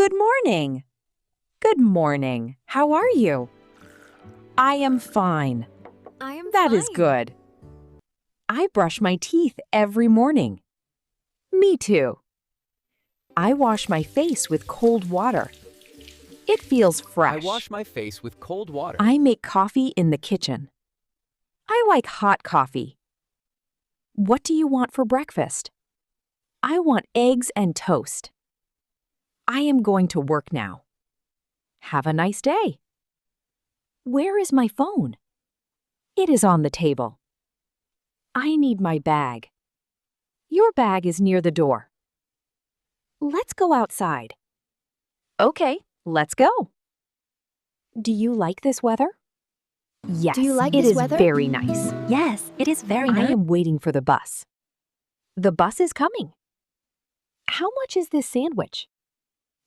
Good morning. Good morning. How are you? I am fine. I am That fine. is good. I brush my teeth every morning. Me too. I wash my face with cold water. It feels fresh. I wash my face with cold water. I make coffee in the kitchen. I like hot coffee. What do you want for breakfast? I want eggs and toast. I am going to work now. Have a nice day. Where is my phone? It is on the table. I need my bag. Your bag is near the door. Let's go outside. Okay, let's go. Do you like this weather? Yes, Do you like it this is weather? very nice. Yes, it is very I nice. am waiting for the bus. The bus is coming. How much is this sandwich?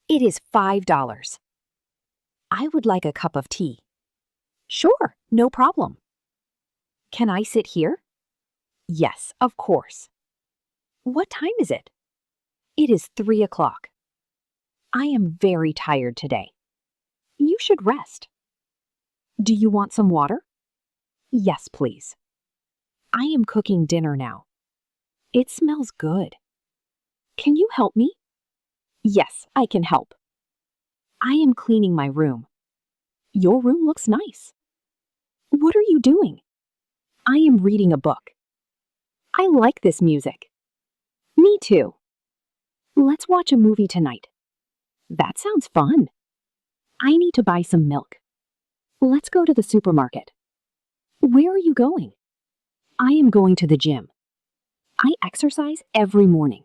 It is $5. I would like a cup of tea. Sure, no problem. Can I sit here? Yes, of course. What time is it? It is 3 o'clock. I am very tired today. You should rest. Do you want some water? Yes, please. I am cooking dinner now. It smells good. Can you help me? Yes, I can help. I am cleaning my room. Your room looks nice. What are you doing? I am reading a book. I like this music. Me too. Let's watch a movie tonight. That sounds fun. I need to buy some milk. Let's go to the supermarket. Where are you going? I am going to the gym. I exercise every morning.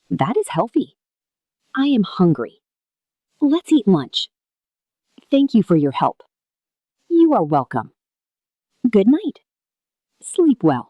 That is healthy. I am hungry. Let's eat lunch. Thank you for your help. You are welcome. Good night. Sleep well.